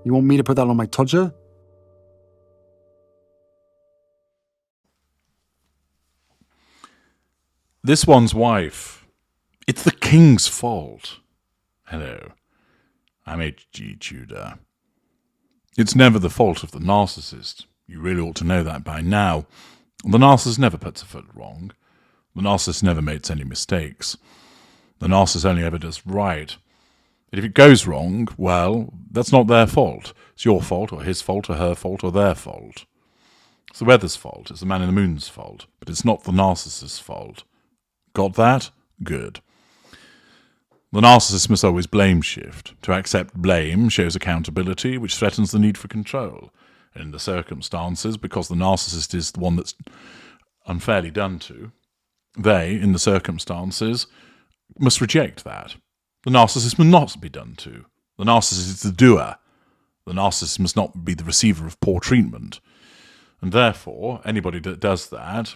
You want me to put that on my todger? This one's wife. It's the king's fault. Hello, I'm H.G. Tudor. It's never the fault of the narcissist. You really ought to know that by now. The narcissist never puts a foot wrong. The narcissist never makes any mistakes. The narcissist only ever does right. And if it goes wrong, well, that's not their fault. It's your fault, or his fault, or her fault, or their fault. It's the weather's fault. It's the man in the moon's fault. But it's not the narcissist's fault. Got that? Good. The narcissist must always blame shift. To accept blame shows accountability, which threatens the need for control. And in the circumstances, because the narcissist is the one that's unfairly done to, they, in the circumstances, must reject that. The narcissist must not be done to. The narcissist is the doer. The narcissist must not be the receiver of poor treatment. And therefore, anybody that does that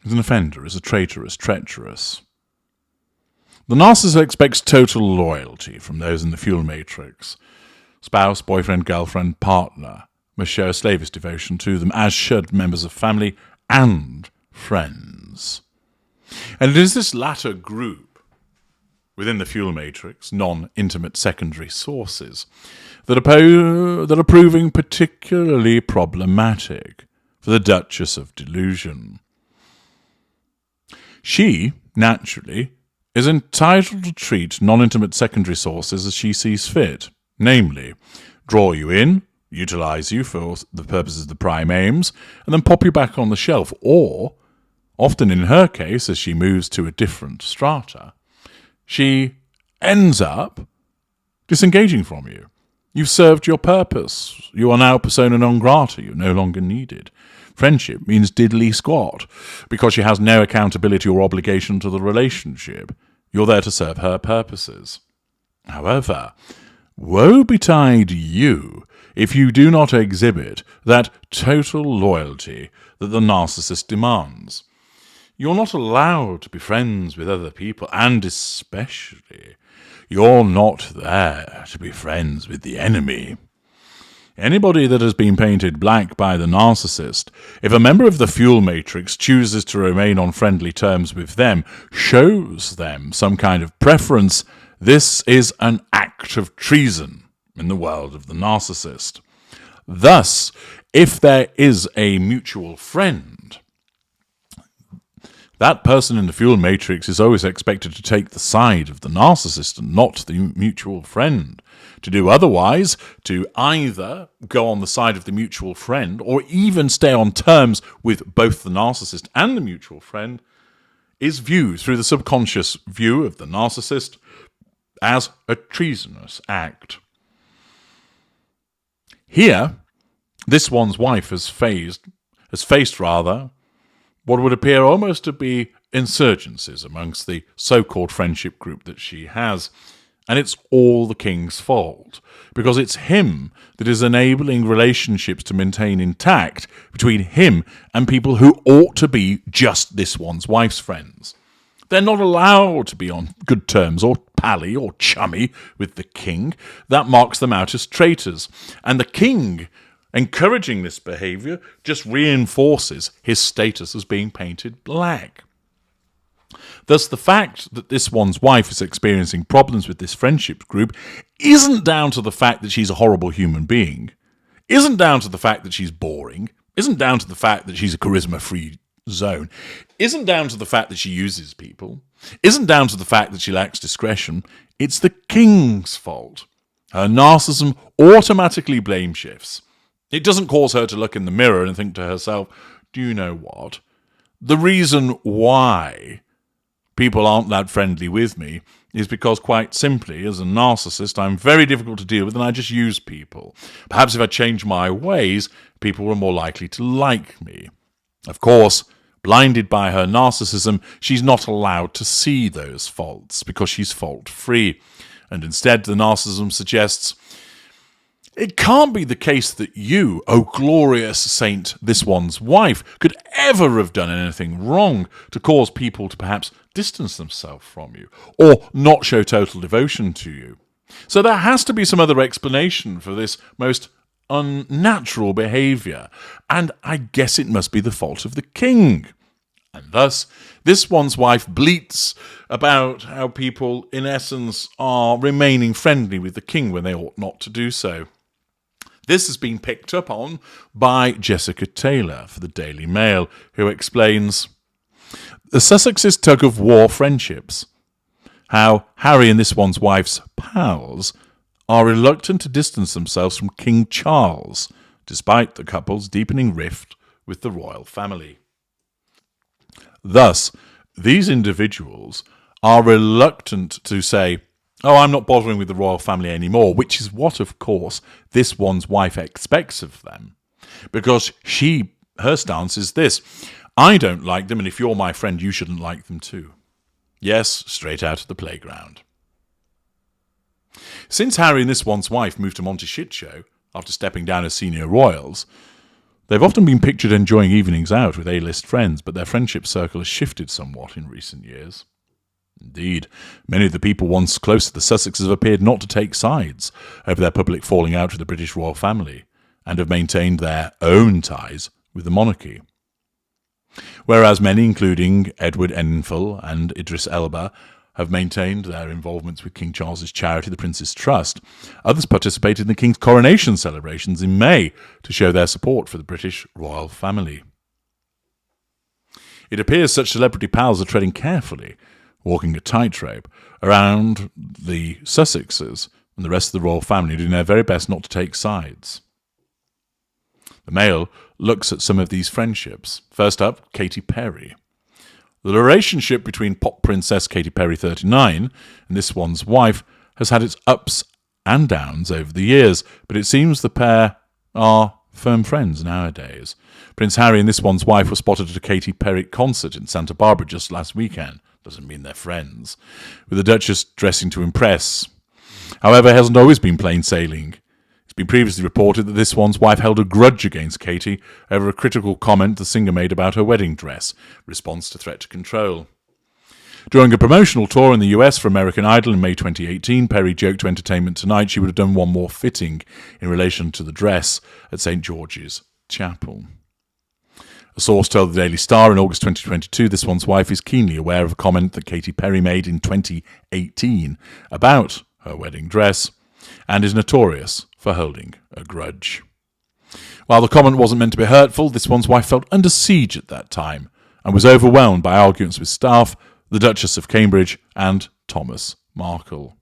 is an offender, is a traitor, is treacherous. The narcissist expects total loyalty from those in the fuel matrix. Spouse, boyfriend, girlfriend, partner must show slavish devotion to them, as should members of family and friends. And it is this latter group within the fuel matrix, non-intimate secondary sources, that are proving particularly problematic for the Duchess of Delusion. She, naturally, is entitled to treat non-intimate secondary sources as she sees fit, namely, draw you in, utilize you for the purposes of the prime aims, and then pop you back on the shelf, or, often in her case, as she moves to a different strata, she ends up disengaging from you. You've served your purpose. You are now persona non grata. You're no longer needed. Friendship means diddly squat, because she has no accountability or obligation to the relationship. You're there to serve her purposes. However, woe betide you if you do not exhibit that total loyalty that the narcissist demands. You're not allowed to be friends with other people, and especially, you're not there to be friends with the enemy. Anybody that has been painted black by the narcissist, if a member of the fuel matrix chooses to remain on friendly terms with them, shows them some kind of preference, this is an act of treason in the world of the narcissist. Thus, if there is a mutual friend, that person in the fuel matrix is always expected to take the side of the narcissist and not the mutual friend. To do otherwise, to either go on the side of the mutual friend or even stay on terms with both the narcissist and the mutual friend, is viewed through the subconscious view of the narcissist as a treasonous act. Here, this one's wife has faced what would appear almost to be insurgencies amongst the so-called friendship group that she has. And it's all the king's fault, because it's him that is enabling relationships to maintain intact between him and people who ought to be just this one's wife's friends. They're not allowed to be on good terms or pally or chummy with the king. That marks them out as traitors. And the king, encouraging this behaviour, just reinforces his status as being painted black. Thus, the fact that this one's wife is experiencing problems with this friendship group isn't down to the fact that she's a horrible human being, isn't down to the fact that she's boring, isn't down to the fact that she's a charisma-free zone, isn't down to the fact that she uses people, isn't down to the fact that she lacks discretion. It's the king's fault. Her narcissism automatically blame shifts. It doesn't cause her to look in the mirror and think to herself, do you know what? The reason why people aren't that friendly with me is because, quite simply, as a narcissist, I'm very difficult to deal with and I just use people. Perhaps if I change my ways, people are more likely to like me. Of course, blinded by her narcissism, she's not allowed to see those faults because she's fault-free. And instead, the narcissism suggests, it can't be the case that you, oh glorious saint, this one's wife, could ever have done anything wrong to cause people to perhaps distance themselves from you, or not show total devotion to you. So there has to be some other explanation for this most unnatural behaviour, and I guess it must be the fault of the king. And thus, this one's wife bleats about how people, in essence, are remaining friendly with the king when they ought not to do so. This has been picked up on by Jessica Taylor for the Daily Mail, who explains the Sussexes' tug-of-war friendships, how Harry and this one's wife's pals are reluctant to distance themselves from King Charles, despite the couple's deepening rift with the royal family. Thus, these individuals are reluctant to say, "Oh, I'm not bothering with the royal family anymore," which is what, of course, this one's wife expects of them. Because her stance is this: I don't like them, and if you're my friend, you shouldn't like them too. Yes, straight out of the playground. Since Harry and this one's wife moved to Monty Shitshow after stepping down as senior royals, they've often been pictured enjoying evenings out with A-list friends, but their friendship circle has shifted somewhat in recent years. Indeed, many of the people once close to the Sussexes have appeared not to take sides over their public falling out with the British royal family, and have maintained their own ties with the monarchy. Whereas many, including Edward Enfield and Idris Elba, have maintained their involvements with King Charles's charity, the Prince's Trust, others participated in the King's coronation celebrations in May to show their support for the British royal family. It appears such celebrity pals are treading carefully, walking a tightrope, around the Sussexes and the rest of the royal family, doing their very best not to take sides. The Mail looks at some of these friendships. First up, Katy Perry. The relationship between pop princess Katy Perry, 39, and this one's wife has had its ups and downs over the years, but it seems the pair are firm friends nowadays. Prince Harry and this one's wife were spotted at a Katy Perry concert in Santa Barbara just last weekend. Doesn't mean they're friends. With the Duchess dressing to impress. However, it hasn't always been plain sailing. It's been previously reported that this one's wife held a grudge against Katy over a critical comment the singer made about her wedding dress, response to threat to control. During a promotional tour in the US for American Idol in May 2018, Perry joked to Entertainment Tonight she would have done one more fitting in relation to the dress at St. George's Chapel. A source told the Daily Star in August 2022 this one's wife is keenly aware of a comment that Katy Perry made in 2018 about her wedding dress, and is notorious for holding a grudge. While the comment wasn't meant to be hurtful, this one's wife felt under siege at that time and was overwhelmed by arguments with staff, the Duchess of Cambridge and Thomas Markle.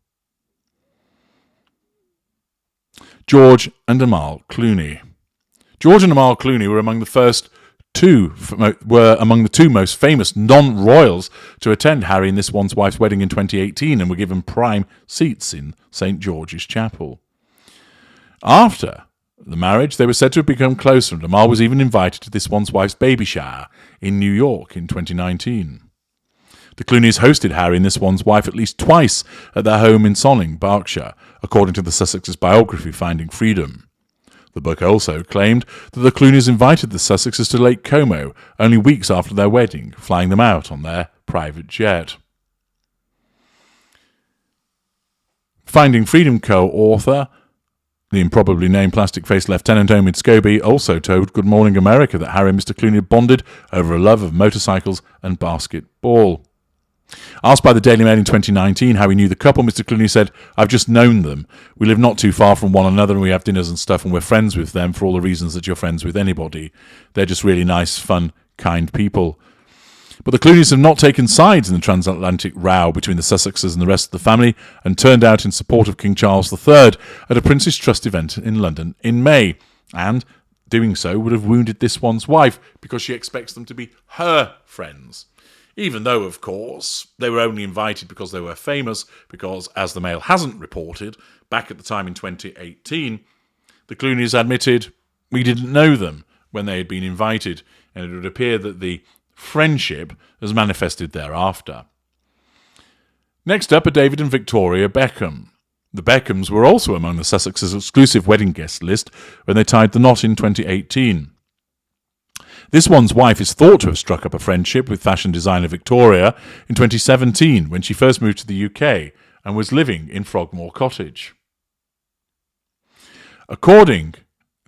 George and Amal Clooney. George and Amal Clooney were among the two most famous non-royals to attend Harry and this one's wife's wedding in 2018 and were given prime seats in St. George's Chapel. After the marriage, they were said to have become closer, and Amal was even invited to this one's wife's baby shower in New York in 2019. The Clooneys hosted Harry and this one's wife at least twice at their home in Sonning, Berkshire, according to the Sussexes' biography Finding Freedom. The book also claimed that the Clooneys invited the Sussexes to Lake Como only weeks after their wedding, flying them out on their private jet. Finding Freedom co-author, the improbably named plastic-faced Lieutenant Omid Scobie, also told Good Morning America that Harry and Mr. Clooney had bonded over a love of motorcycles and basketball. Asked by the Daily Mail in 2019 how he knew the couple, Mr. Clooney said, "I've just known them. We live not too far from one another and we have dinners and stuff and we're friends with them for all the reasons that you're friends with anybody. They're just really nice, fun, kind people." But the Clooneys have not taken sides in the transatlantic row between the Sussexes and the rest of the family and turned out in support of King Charles III at a Prince's Trust event in London in May. And doing so would have wounded this one's wife because she expects them to be her friends. Even though, of course, they were only invited because they were famous, because, as the Mail hasn't reported, back at the time in 2018, the Clooneys admitted we didn't know them when they had been invited, and it would appear that the friendship has manifested thereafter. Next up are David and Victoria Beckham. The Beckhams were also among the Sussexes' exclusive wedding guest list when they tied the knot in 2018. This one's wife is thought to have struck up a friendship with fashion designer Victoria in 2017 when she first moved to the UK and was living in Frogmore Cottage. According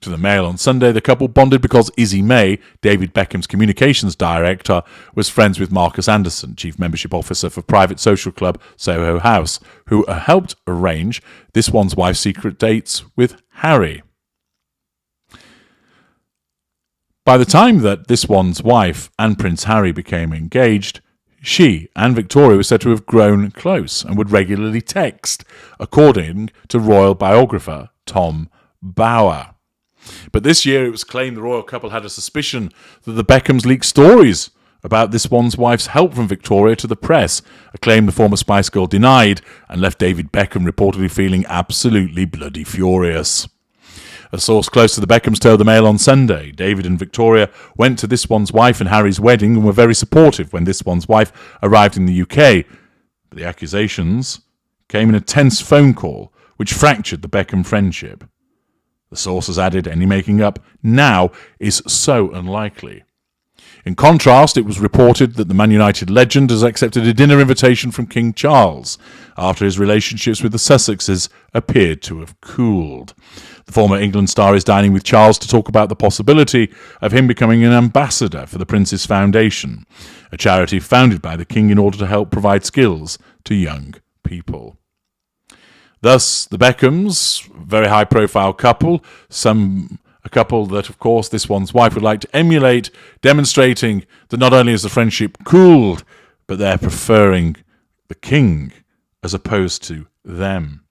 to the Mail on Sunday, the couple bonded because Izzy May, David Beckham's communications director, was friends with Marcus Anderson, chief membership officer for private social club Soho House, who helped arrange this one's wife's secret dates with Harry. By the time that this one's wife and Prince Harry became engaged, she and Victoria were said to have grown close and would regularly text, according to royal biographer Tom Bauer. But this year it was claimed the royal couple had a suspicion that the Beckhams leaked stories about this one's wife's help from Victoria to the press, a claim the former Spice Girl denied and left David Beckham reportedly feeling absolutely bloody furious. A source close to the Beckhams told the Mail on Sunday David and Victoria went to this one's wife and Harry's wedding and were very supportive when this one's wife arrived in the UK. But the accusations came in a tense phone call which fractured the Beckham friendship. The sources added any making up now is so unlikely. In contrast, it was reported that the Man United legend has accepted a dinner invitation from King Charles after his relationships with the Sussexes appeared to have cooled. The former England star is dining with Charles to talk about the possibility of him becoming an ambassador for the Prince's Foundation, a charity founded by the King in order to help provide skills to young people. Thus, the Beckhams, very high-profile couple, a couple that, of course, this one's wife would like to emulate, demonstrating that not only is the friendship cooled, but they're preferring the King as opposed to them.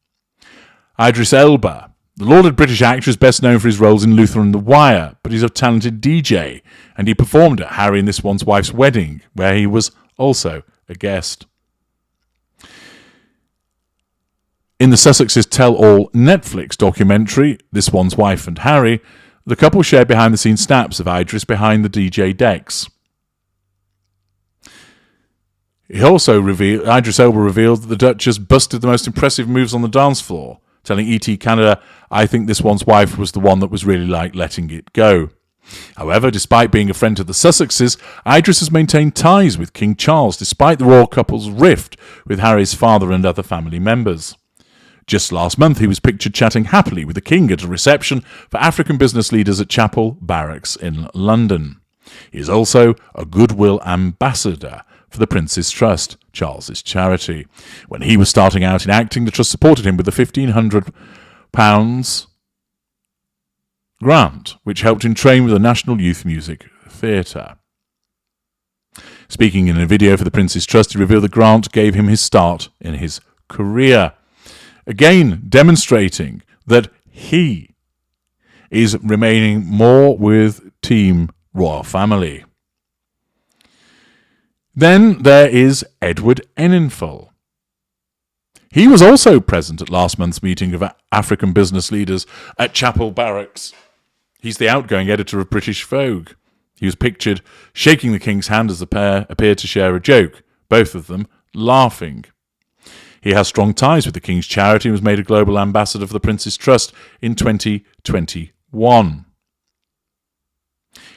Idris Elba, the lauded British actor, is best known for his roles in Luther and The Wire, but he's a talented DJ, and he performed at Harry and this one's wife's wedding, where he was also a guest. In the Sussexes Tell-All Netflix documentary, This One's Wife and Harry, the couple shared behind-the-scenes snaps of Idris behind the DJ decks. Idris Elba revealed that the Duchess busted the most impressive moves on the dance floor, telling ET Canada, "I think this one's wife was the one that was really like letting it go." However, despite being a friend to the Sussexes, Idris has maintained ties with King Charles despite the royal couple's rift with Harry's father and other family members. Just last month, he was pictured chatting happily with the King at a reception for African business leaders at Chapel Barracks in London. He is also a goodwill ambassador for the Prince's Trust, Charles's charity. When he was starting out in acting, the Trust supported him with the £1,500 grant, which helped him train with the National Youth Music Theatre. Speaking in a video for the Prince's Trust, he revealed the grant gave him his start in his career, again demonstrating that he is remaining more with Team Royal Family. Then there is Edward Enninful. He was also present at last month's meeting of African business leaders at Chapel Barracks. He's the outgoing editor of British Vogue. He was pictured shaking the King's hand as the pair appeared to share a joke, both of them laughing. He has strong ties with the King's charity and was made a global ambassador for the Prince's Trust in 2021.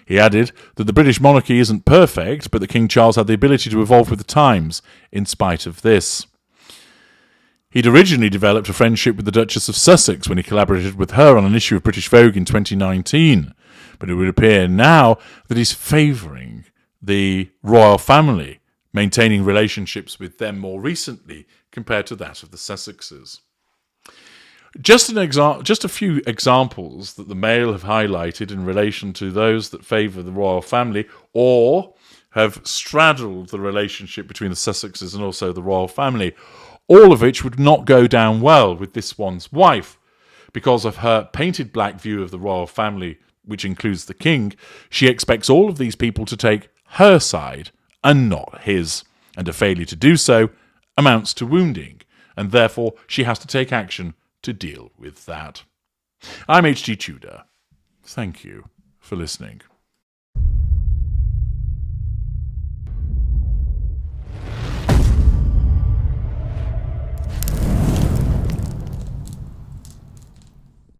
He added that the British monarchy isn't perfect, but that King Charles had the ability to evolve with the times in spite of this. He'd originally developed a friendship with the Duchess of Sussex when he collaborated with her on an issue of British Vogue in 2019, but it would appear now that he's favouring the royal family, maintaining relationships with them more recently compared to that of the Sussexes. Just a few examples that the Mail have highlighted in relation to those that favour the royal family or have straddled the relationship between the Sussexes and also the royal family, all of which would not go down well with this one's wife. Because of her painted black view of the royal family, which includes the King, she expects all of these people to take her side and not his, and a failure to do so amounts to wounding, and therefore she has to take action to deal with that. I'm HG Tudor. Thank you for listening.